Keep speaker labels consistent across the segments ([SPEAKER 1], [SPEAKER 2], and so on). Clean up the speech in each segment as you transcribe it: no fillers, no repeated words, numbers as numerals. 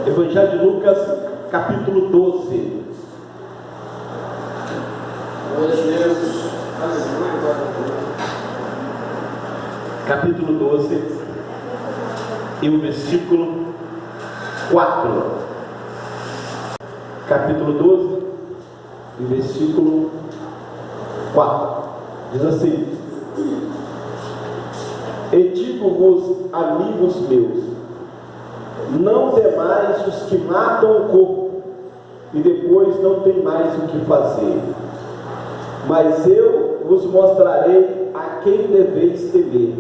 [SPEAKER 1] Evangelho de Lucas, capítulo 12. Capítulo 12 e o versículo 4. Capítulo 12 e versículo 4. Diz assim: E digo-vos, amigos meus, não temais os que matam o corpo e depois não tem mais o que fazer, mas eu vos mostrarei a quem deveis temer.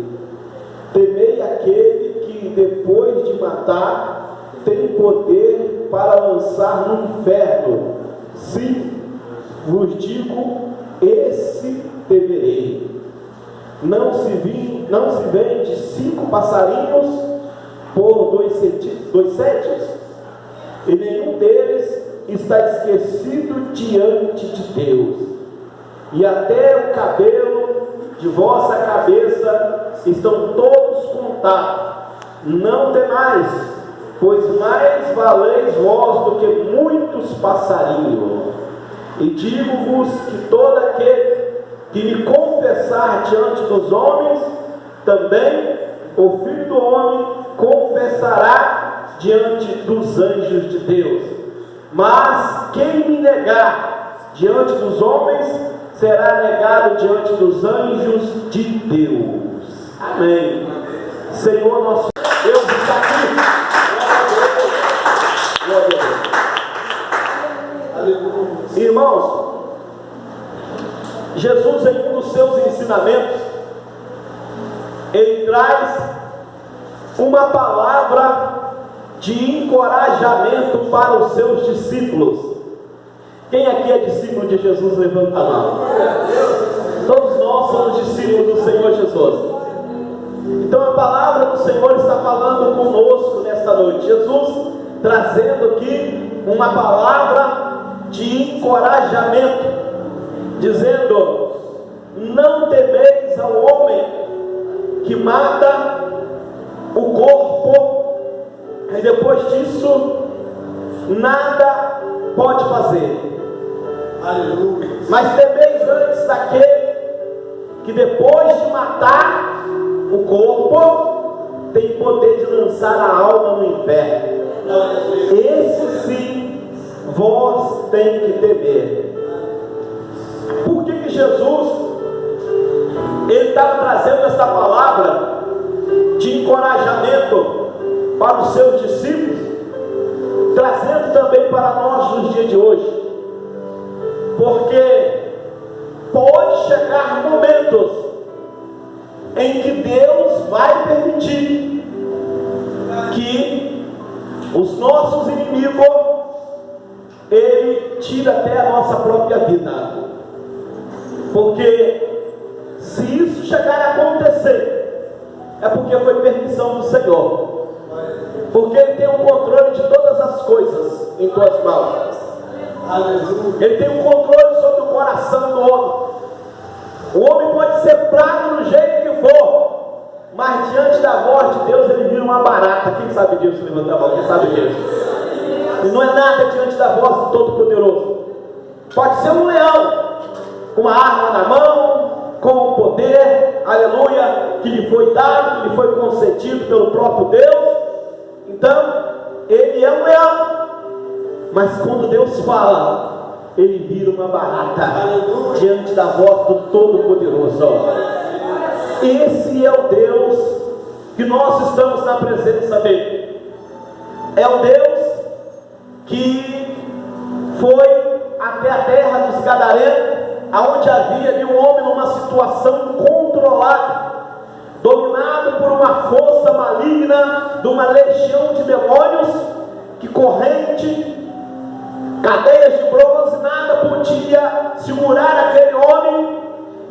[SPEAKER 1] Temei aquele que depois de matar tem poder para lançar no inferno. Sim, vos digo, esse temerei. Não se vende 5 passarinhos por 2 cétios, e nenhum deles está esquecido diante de Deus. E até o cabelo de vossa cabeça estão todos contados. Não temais, pois mais valeis vós do que muitos passarinhos. E digo-vos que todo aquele que me confessar diante dos homens, também o Filho do Homem confessará diante dos anjos de Deus. Mas quem me negar diante dos homens, será negado diante dos anjos de Deus. Amém. Senhor nosso Deus está aqui. Glória a Deus. Irmãos, Jesus, em um dos seus ensinamentos, ele traz uma palavra de encorajamento para os seus discípulos. Quem aqui é discípulo de Jesus? Levanta a mão. Todos nós somos discípulos do Senhor Jesus. Então a palavra do Senhor está falando conosco nesta noite. Jesus trazendo aqui uma palavra de encorajamento, dizendo: não temeis ao homem que mata o corpo e depois disso nada pode fazer. Aleluia. Mas temeis antes daquele que depois de matar o corpo tem poder de lançar a alma no inferno. Esse sim vós tem que temer. Por que Jesus ele estava trazendo esta palavra de encorajamento para os seus discípulos, trazendo também para nós nos dias de hoje? Porque pode chegar momentos em que Deus vai permitir que os nossos inimigos ele tire até a nossa própria vida. Porque se isso chegar a acontecer, é porque foi permissão do Senhor. Porque Ele tem o controle de todas as coisas em tuas mãos. Ele tem o controle sobre o coração do homem. O homem pode ser fraco do jeito que for, mas diante da voz de Deus ele vira uma barata. Quem sabe disso? Levanta a mão. Quem sabe disso? E não é nada diante da voz do Todo-Poderoso. Pode ser um leão com uma arma na mão, com o poder, aleluia, que lhe foi dado, que lhe foi concedido pelo próprio Deus. Então, ele é um leão. Mas quando Deus fala, ele vira uma barata diante da voz do Todo-Poderoso. Esse é o Deus que nós estamos na presença dele. É o Deus que foi até a terra dos Gadarenos, aonde havia ali um homem numa situação incontrolada, dominado por uma força maligna, de uma legião de demônios, que corrente, cadeias de bronze, nada podia segurar aquele homem,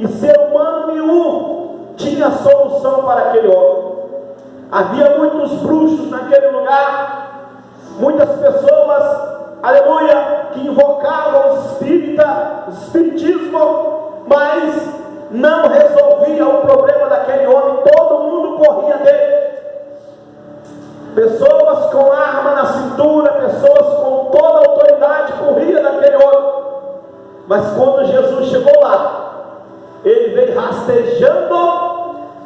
[SPEAKER 1] e ser humano nenhum tinha solução para aquele homem. Havia muitos bruxos naquele lugar, muitas pessoas, aleluia, que invocavam o espiritismo, mas não resolvia o problema daquele homem. Todo mundo corria dele. Pessoas com arma na cintura, Mas quando Jesus chegou lá, ele veio rastejando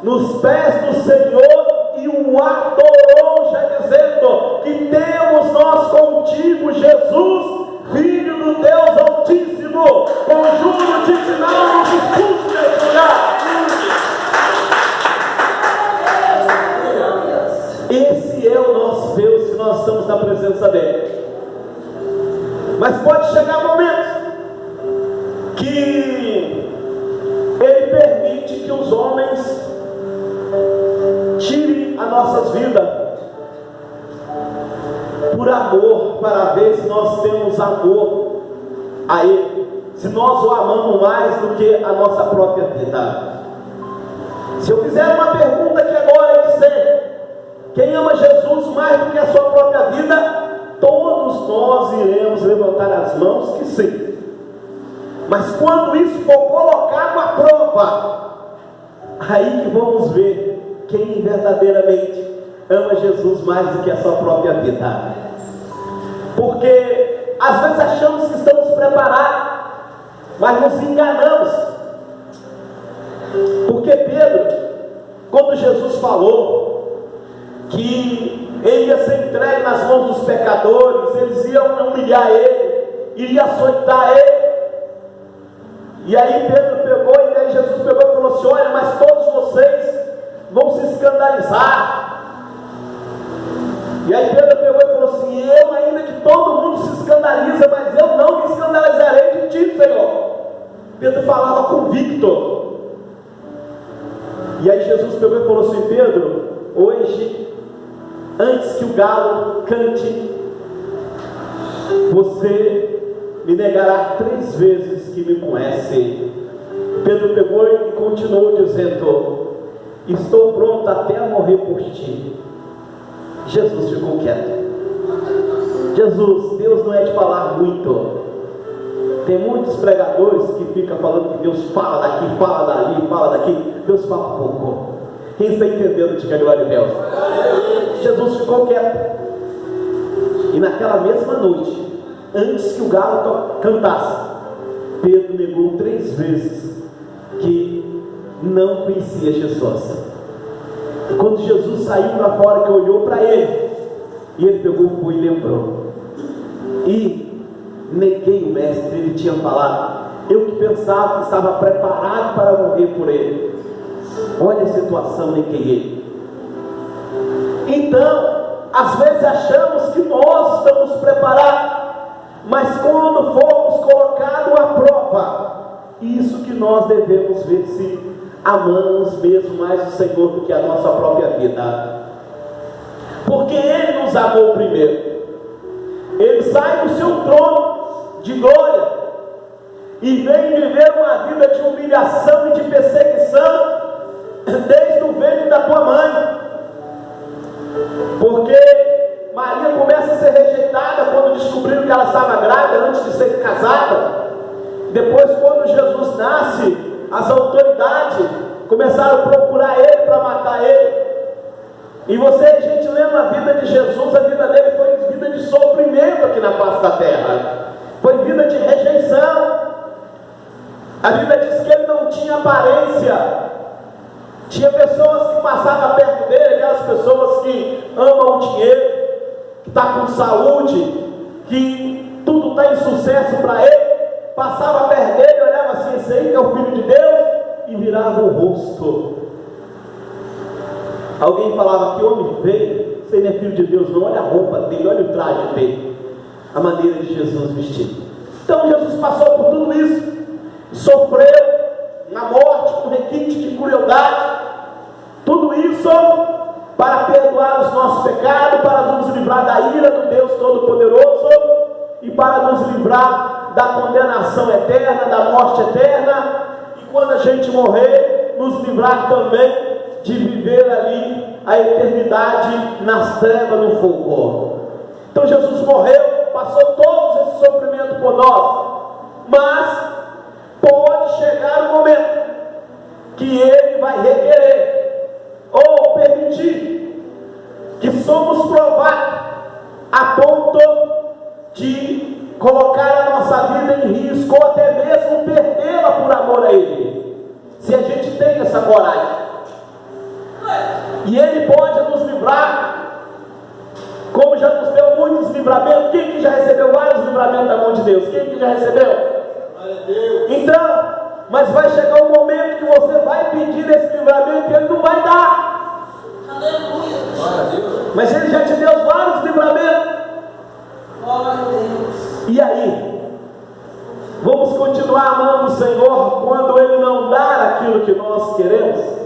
[SPEAKER 1] nos pés do Senhor e o adorou, já dizendo: que temos nós contigo, Jesus, Filho do Deus Altíssimo, conjuro de que não nos expulse deste lugar. Esse é o nosso Deus, que nós estamos na presença dele. Mas pode chegar momentos que ele permite que os homens tirem as nossas vidas por amor, para ver se nós temos amor a ele, se nós o amamos mais do que a nossa própria vida. Se eu fizer uma pergunta aqui agora e dizer: quem ama Jesus mais do que a sua própria vida? Todos nós iremos levantar as mãos que sim. Mas quando isso for colocado à prova, aí que vamos ver quem verdadeiramente ama Jesus mais do que a sua própria vida. Porque às vezes achamos que estamos preparados, mas nos enganamos. Porque Pedro, quando Jesus falou que ele ia ser entregue nas mãos dos pecadores, eles iam humilhar ele, iriam açoitar ele. E aí Pedro pegou, e aí Jesus pegou e falou assim: olha, mas todos vocês vão se escandalizar. E aí Pedro pegou e falou assim: eu, ainda que todo mundo se escandaliza, mas eu não me escandalizarei de ti, Senhor. Pedro falava convicto. E aí Jesus pegou e falou assim: Pedro, hoje, antes que o galo cante, você me negará 3 vezes que me conhece. Pedro pegou e continuou dizendo: estou pronto até a morrer por ti. Jesus ficou quieto. Jesus, Deus não é de falar muito. Tem muitos pregadores que ficam falando que Deus fala daqui, fala dali, fala daqui. Deus fala pouco. Quem está entendendo de que é glória a Deus? Jesus ficou quieto. E naquela mesma noite, antes que o galo cantasse, Pedro negou 3 vezes que não conhecia Jesus. E quando Jesus saiu para fora, que olhou para ele, e ele pegou, foi e lembrou: e neguei o mestre. Ele tinha falado, eu que pensava que estava preparado para morrer por ele. Olha a situação, neguei ele. Então, às vezes achamos que nós estamos preparados, mas quando formos colocados à prova, isso que nós devemos ver se amamos mesmo mais o Senhor do que a nossa própria vida. Porque Ele nos amou primeiro. Ele sai do seu trono de glória e vem viver uma vida de humilhação e de perseguição desde o ventre da tua mãe. Porque Maria começa a ser rejeitada quando descobriram que ela estava grávida antes de ser casada. Depois, quando Jesus nasce, as autoridades começaram a procurar ele para matar ele. E a gente lembra a vida de Jesus, a vida dele foi vida de sofrimento aqui na face da terra. Foi vida de rejeição. A Bíblia diz que ele não tinha aparência. Tinha pessoas que passavam perto dele, aquelas pessoas que amam o dinheiro, que está com saúde, que tudo está em sucesso para ele. Passava perto dele, olhava assim: esse aí que é o Filho de Deus, e virava o rosto. Alguém falava: que homem feio, esse aí não é Filho de Deus não, olha a roupa dele, olha o traje dele, a maneira de Jesus vestir. Então Jesus passou por tudo isso, sofreu na morte, com requinte de crueldade, tudo isso para perdoar os nossos pecados, para nos livrar da ira do Deus Todo-Poderoso e para nos livrar da condenação eterna, da morte eterna, e quando a gente morrer, nos livrar também de viver ali a eternidade nas trevas no fogo. Então Jesus morreu, passou todo esse sofrimento por nós, mas pode chegar o momento que Ele vai requerer ou permitir que somos provados a ponto de colocar a nossa vida em risco, ou até mesmo ela por amor a Ele. Se a gente tem essa coragem. E Ele pode nos livrar, como já nos deu muitos livramentos. Quem que já recebeu vários livramentos da mão de Deus? Quem que já recebeu? Então, mas vai chegar um momento que você vai pedir esse livramento e Ele não vai dar. Mas Ele já te deu vários livramentos. E aí? Vamos continuar amando o Senhor quando Ele não dar aquilo que nós queremos?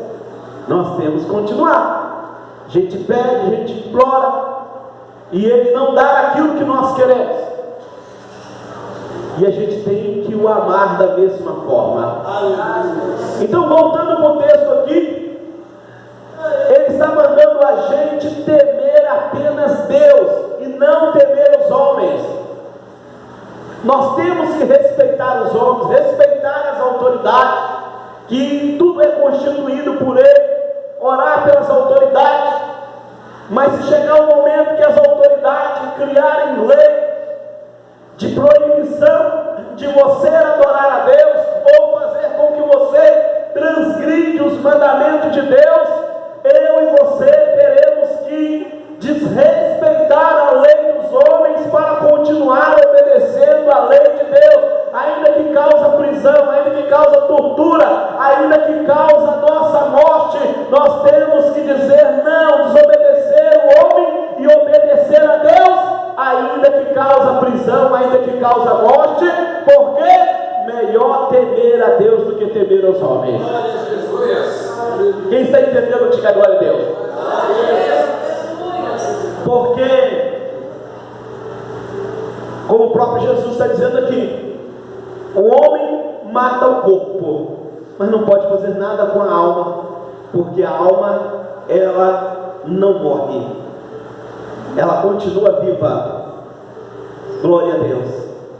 [SPEAKER 1] Nós temos que continuar. A gente pede, a gente implora, e Ele não dá aquilo que nós queremos. E a gente tem que o amar da mesma forma. Então, voltando para o texto aqui, Ele está mandando a gente temer apenas Deus e não temer os homens. Nós temos que respeitar os homens, respeitar as autoridades, que tudo é constituído por Ele, orar pelas autoridades. Mas se chegar um momento que as autoridades criarem lei de proibição de você adorar a Deus, ou fazer com que você transgride os mandamentos de Deus, eu e você teremos que desrespeitar a lei dos homens para continuar obedecendo a lei de Deus, ainda que causa prisão, ainda que causa tortura, ainda que causa nossa morte. Nós temos que dizer não, desobedecer o homem e obedecer a Deus, ainda que causa prisão, ainda que causa morte, porque melhor temer a Deus do que temer aos homens. Quem está entendendo, diga glória a Deus. Porque, como o próprio Jesus está dizendo aqui, o homem mata o corpo, mas não pode fazer nada com a alma, porque a alma, ela não morre, ela continua viva. Glória a Deus.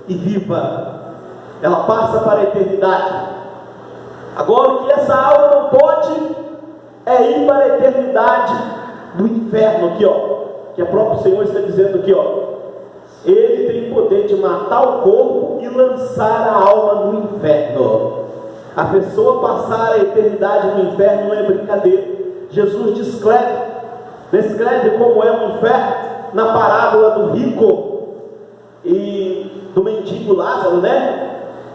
[SPEAKER 1] E viva, ela passa para a eternidade. Agora, o que essa alma não pode é ir para a eternidade do inferno aqui, ó, que o próprio Senhor está dizendo aqui, ó. Ele tem poder de matar o corpo e lançar a alma no inferno. A pessoa passar a eternidade no inferno não é brincadeira. Jesus descreve como é o inferno na parábola do rico e do mendigo Lázaro, né?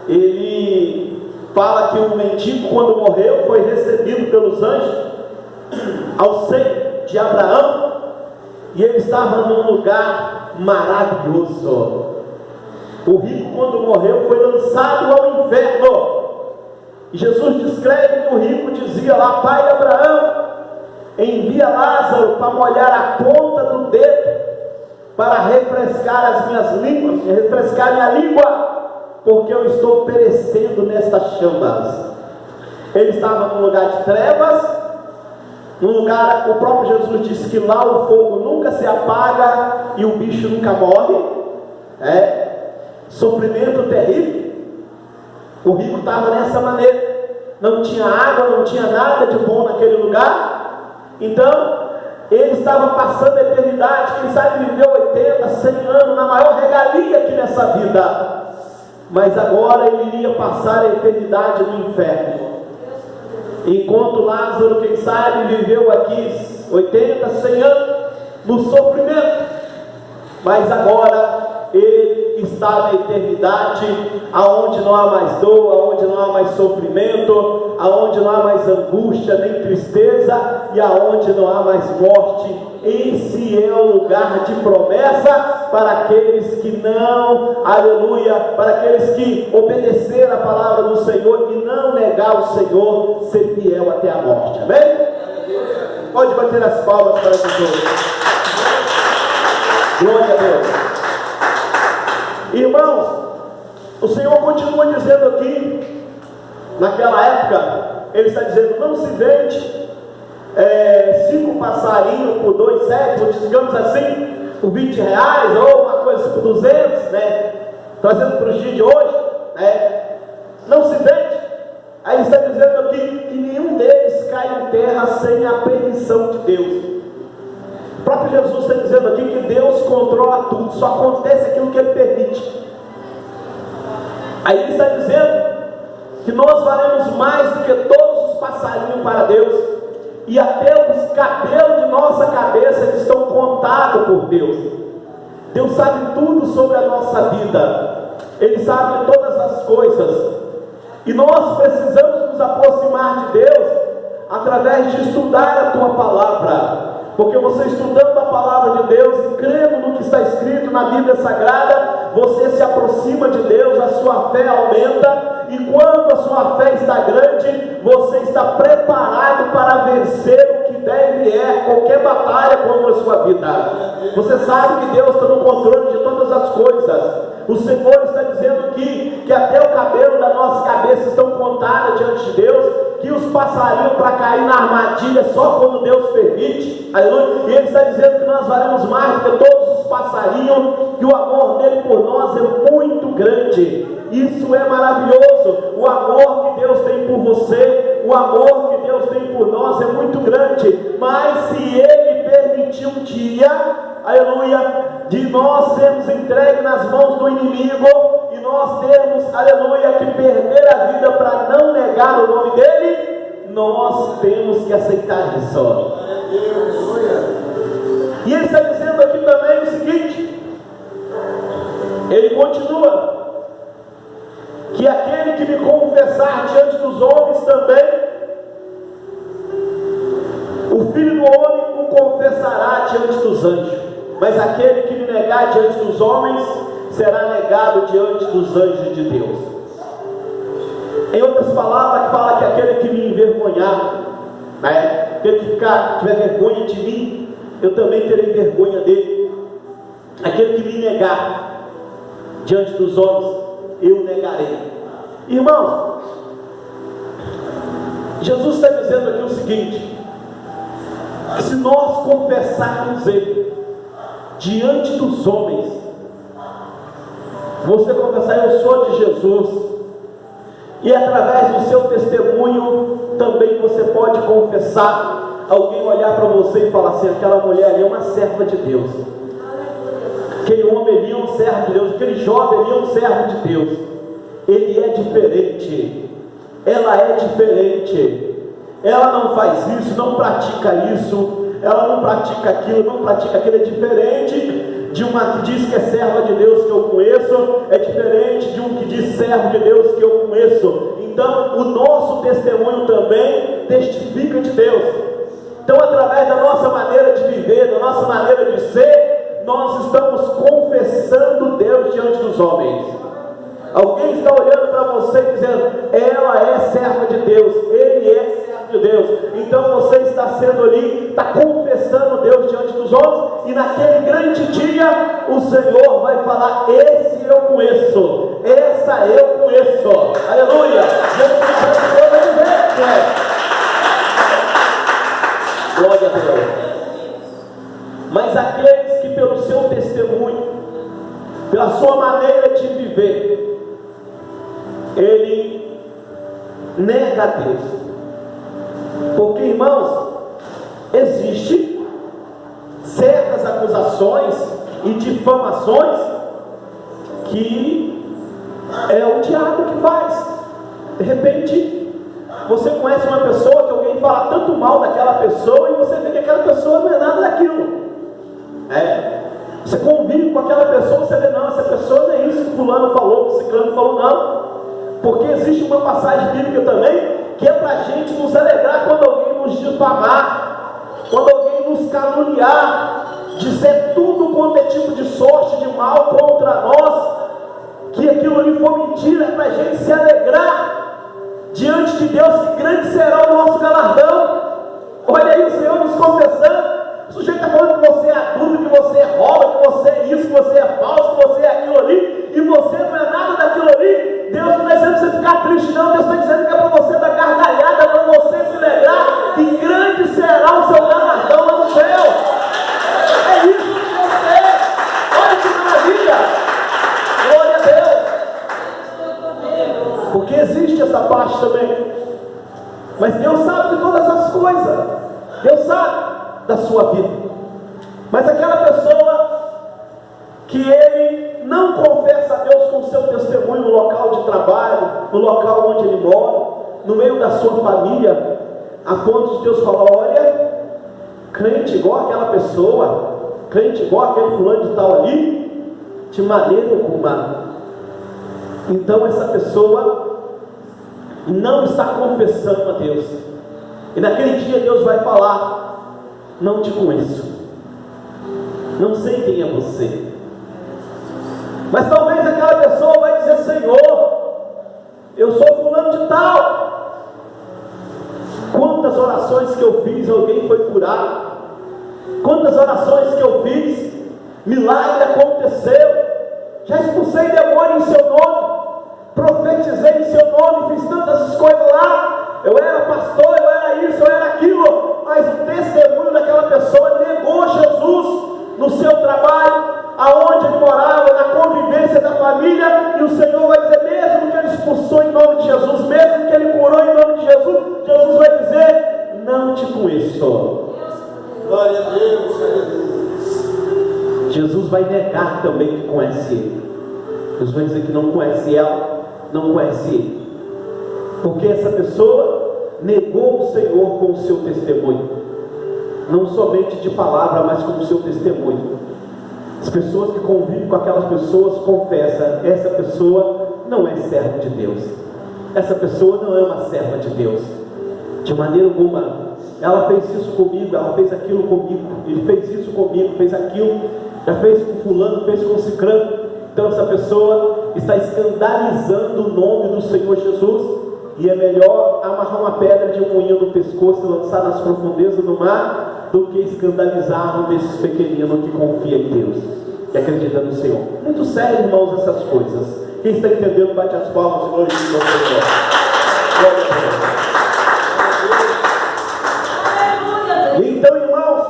[SPEAKER 1] Ele fala que o mendigo, quando morreu, foi recebido pelos anjos ao seio de Abraão, e ele estava num lugar maravilhoso. O rico, quando morreu, foi lançado ao inferno. E Jesus descreve que o rico dizia lá: Pai Abraão, envia Lázaro para molhar a ponta do dedo, para refrescar refrescar minha língua, porque eu estou perecendo nestas chamas. Ele estava num lugar de trevas, num lugar, o próprio Jesus disse que lá o fogo nunca se apaga e o bicho nunca morre. Sofrimento terrível. O rico estava nessa maneira, não tinha água, não tinha nada de bom naquele lugar. Então ele estava passando a eternidade, quem sabe viveu 80, 100 anos na maior regalia aqui nessa vida, mas agora ele iria passar a eternidade no inferno. Enquanto Lázaro, quem sabe, viveu aqui 80, 100 anos no sofrimento, mas agora ele está na eternidade, aonde não há mais dor, aonde não há mais sofrimento, aonde não há mais angústia nem tristeza, e aonde não há mais morte. Esse é o lugar de promessa para aqueles que não, aleluia, para aqueles que obedeceram a palavra do Senhor e não negar o Senhor, ser fiel até a morte. Amém? Pode bater as palmas para Jesus. Glória a Deus. Irmãos, o Senhor continua dizendo aqui, naquela época, Ele está dizendo: não se vende 5 passarinhos por 2 séculos, digamos assim, por 20 reais, ou uma coisa assim por 200, né? Trazendo para os dias de hoje, né? Não se vende. Aí Ele está dizendo aqui que nenhum deles cai em terra sem a permissão de Deus. O próprio Jesus está dizendo aqui que Deus controla tudo, só acontece aquilo que Ele permite. Aí Ele está dizendo que nós valemos mais do que todos os passarinhos para Deus, e até os cabelos de nossa cabeça estão contados por Deus. Deus sabe tudo sobre a nossa vida, Ele sabe todas as coisas, e nós precisamos nos aproximar de Deus através de estudar a Tua Palavra, porque você estudando a Palavra de Deus e crendo no que está escrito na Bíblia Sagrada, você se aproxima de Deus, a sua fé aumenta, e quando a sua fé está grande, você está preparado para vencer o que deve qualquer batalha contra a sua vida. Você sabe que Deus está no controle de todas as coisas. O Senhor está dizendo aqui que até o cabelo da nossa cabeça estão contados diante de Deus, que os passarinhos para cair na armadilha só quando Deus permite, aleluia. E Ele está dizendo que nós valemos mais do que todos os passarinhos, que o amor dele por nós é muito grande. Isso é maravilhoso. O amor que Deus tem por você, o amor que Deus tem por nós é muito grande. Mas se Ele permitir um dia, aleluia, de nós sermos entregues nas mãos do inimigo, e nós termos, aleluia, que perder a vida para não negar o nome dele, nós temos que aceitar isso. E Ele está dizendo aqui também o seguinte, Ele continua, que aquele que me confessar diante dos homens também, o Filho do Homem o confessará diante dos anjos, mas aquele que me negar diante dos homens, será negado diante dos anjos de Deus. Em outras palavras, fala que aquele que me envergonhar, aquele que tiver vergonha de mim, eu também terei vergonha dele. Aquele que me negar diante dos homens, eu negarei. Irmãos, Jesus está dizendo aqui o seguinte, que se nós confessarmos Ele diante dos homens, você confessar, eu sou de Jesus, e através do seu testemunho também você pode confessar, alguém olhar para você e falar assim, aquela mulher ali é uma serva de Deus, aquele homem ali é um servo de Deus, aquele jovem ali é um servo de Deus, ele é diferente, ela é diferente, ela não faz isso, não pratica isso, ela não pratica aquilo, não pratica aquilo, é diferente de uma que diz que é serva de Deus que eu conheço, é diferente de um que diz servo de Deus que eu conheço. Então o nosso testemunho também testifica de Deus. Então através da nossa maneira de viver, da nossa maneira de ser, nós estamos confessando Deus diante dos homens. Alguém está olhando para você e dizendo, ela é serva de Deus, ele é servo de Deus. Então você está sendo ali, está confessando Deus diante dos homens, e naquele grande dia o Senhor vai falar, esse eu conheço, essa eu conheço, aleluia. Jesus vai dizer, glória a Deus. Mas aqueles que pelo seu testemunho, pela sua maneira de viver, ele nega a Deus. Porque, irmãos, existe certas acusações e difamações que é o diabo que faz. De repente você conhece uma pessoa que alguém fala tanto mal daquela pessoa, e você vê que aquela pessoa não é nada daquilo. Você convive com aquela pessoa, você vê, não, essa pessoa não é isso que fulano falou, que ciclano falou, não. Porque existe uma passagem bíblica também, que é para a gente nos alegrar quando alguém nos difamar, quando alguém nos caluniar, dizer tudo quanto é tipo de sorte, de mal contra nós, que aquilo ali for mentira, é para a gente se alegrar diante de Deus, que grande será o nosso galardão. Olha aí o Senhor nos confessando, o sujeito está falando que você é adulto, que você rouba, que você é isso, que você é falso, que você é aquilo ali, e você não é nada daquilo ali. Deus não está dizendo para você ficar triste, não. Deus está dizendo que é para você dar gargalhada, para você se alegrar, que grande será o seu galardão lá no céu. É isso que você é. Olha que maravilha. Glória a Deus. Porque existe essa parte também. Mas Deus sabe de todas as coisas. Deus sabe da sua vida. Mas aquela pessoa que ele não confessa a Deus com o seu testemunho no local de trabalho, no local onde ele mora, no meio da sua família, a ponto de Deus falar: olha, crente igual aquela pessoa, crente igual aquele fulano de tal ali, de maneira alguma. Então essa pessoa não está confessando a Deus, e naquele dia Deus vai falar: não te conheço, não sei quem é você. Mas talvez aquela pessoa vai dizer: Senhor, eu sou fulano de tal. Quantas orações que eu fiz, alguém foi curado. Quantas orações que eu fiz, milagre aconteceu. Já expulsei demônio em seu nome, profetizei em seu nome, fiz tantas coisas lá. Eu era pastor, eu era isso, eu era aquilo. Mas o testemunho daquela pessoa negou Jesus no seu trabalho, aonde ele morava, na convivência da família. E o Senhor vai dizer: mesmo que ele expulsou em nome de Jesus, mesmo que ele curou em nome de Jesus, Jesus vai dizer: não te conheço. Glória a Deus. Jesus vai negar também que conhece ele. Jesus vai dizer que não conhece ela, não conhece ele, porque essa pessoa negou o Senhor com o seu testemunho, não somente de palavra, mas com o seu testemunho. As pessoas que convivem com aquelas pessoas confessam: essa pessoa não é serva de Deus, essa pessoa não é uma serva de Deus, de maneira alguma. Ela fez isso comigo, ela fez aquilo comigo, ele fez isso comigo, fez aquilo, já fez com fulano, fez com ciclano. Então essa pessoa está escandalizando o nome do Senhor Jesus, e é melhor amarrar uma pedra de moinho no pescoço e lançar nas profundezas do mar, do que escandalizar um desses pequeninos que confia em Deus, que acredita no Senhor. Muito sério, irmãos, essas coisas. Quem está entendendo, bate as palmas e glorifica o Senhor. Glória a Deus. Então, irmãos,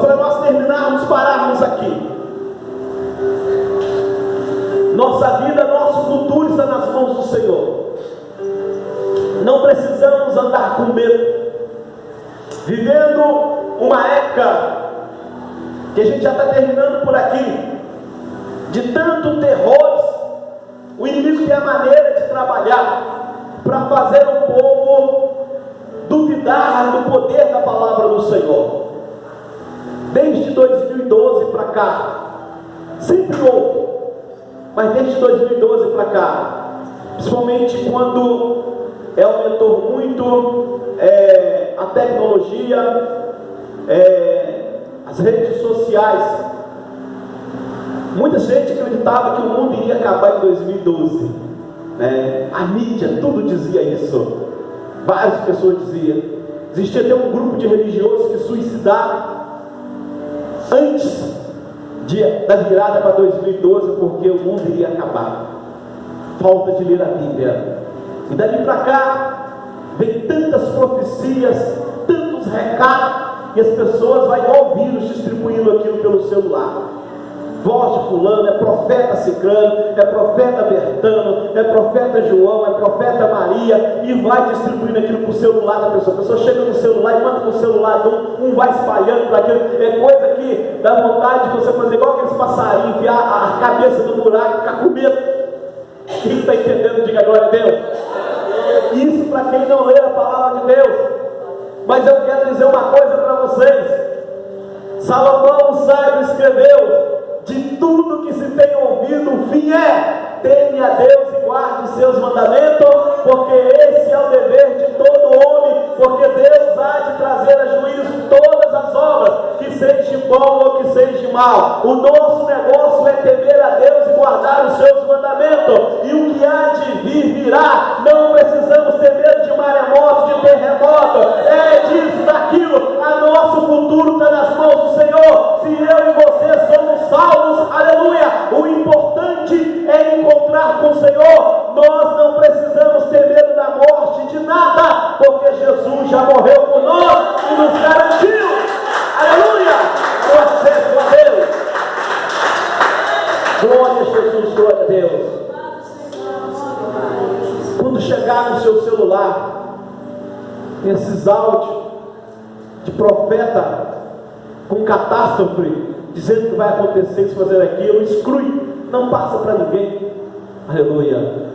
[SPEAKER 1] para nós terminarmos, pararmos aqui, nossa vida, nosso futuro está nas mãos do Senhor. Não precisamos andar com medo, vivendo uma época que a gente já está terminando por aqui, de tanto terrores. O inimigo tem a maneira de trabalhar para fazer o povo duvidar do poder da palavra do Senhor. Desde 2012 para cá, sempre houve, mas desde 2012 para cá, principalmente quando aumentou muito a tecnologia, as redes sociais, muita gente acreditava que o mundo iria acabar em 2012, né? A mídia, tudo dizia isso, várias pessoas diziam. Existia até um grupo de religiosos que suicidaram antes da virada para 2012, porque o mundo iria acabar. Falta de ler a Bíblia. E dali para cá vem tantas profecias, tantos recados, e as pessoas vão igual vírus distribuindo aquilo pelo celular. Voz de fulano, é profeta ciclano, é profeta Bertano, é profeta João, é profeta Maria, e vai distribuindo aquilo para o celular da pessoa. A pessoa chega no celular e manda no celular de um vai espalhando para aquilo. É coisa que dá vontade de você fazer igual aqueles passarinhos, enfiar a cabeça no buraco e ficar com medo. Quem está entendendo, diga glória a Deus. Isso para quem não lê a palavra de Deus. Mas eu quero dizer uma coisa para vocês. Salomão, o sábio, escreveu: de tudo que se tem ouvido, o fim é: teme a Deus e guarde os seus mandamentos, porque esse é o dever de todo homem, porque Deus há de trazer a juízo todas as obras, que seja bom ou que seja mal. O nosso negócio é temer a Deus e guardar os seus mandamentos, e o que há de vir virá. Não precisamos ter medo de maremoto, de terremoto, disso, daquilo. A nosso futuro está nas mãos do Senhor. Se eu e você somos salvos, aleluia, o importante é encontrar com o Senhor. Nós não precisamos ter medo da morte, de nada, porque Jesus já morreu por nós e nos garantiu, aleluia, o acesso a Deus. Glória a Jesus, glória a Deus. Quando chegar no seu celular esses áudios de profeta com catástrofe, dizendo que vai acontecer isso, fazer aquilo, exclui, não passa para ninguém. Aleluia.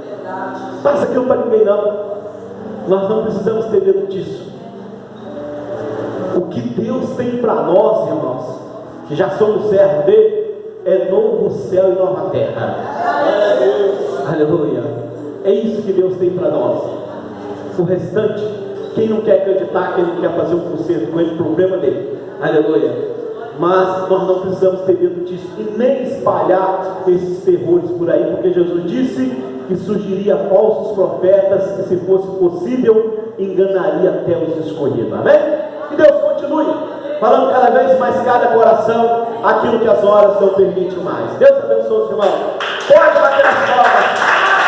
[SPEAKER 1] Passa aquilo para ninguém não. Nós não precisamos ter medo disso. O que Deus tem para nós, irmãos, que já somos servos dele, é novo céu e nova terra. Aleluia. É isso que Deus tem para nós. O restante, quem não quer acreditar, quem não quer fazer um conserto com ele, problema dele. Aleluia. Mas nós não precisamos ter medo disso e nem espalhar esses terrores por aí, porque Jesus disse que surgiria falsos profetas, que se fosse possível enganaria até os escolhidos. Amém? Que Deus continue falando cada vez mais cada coração aquilo que as horas não permitem mais. Deus abençoe os irmãos. Pode bater as palmas.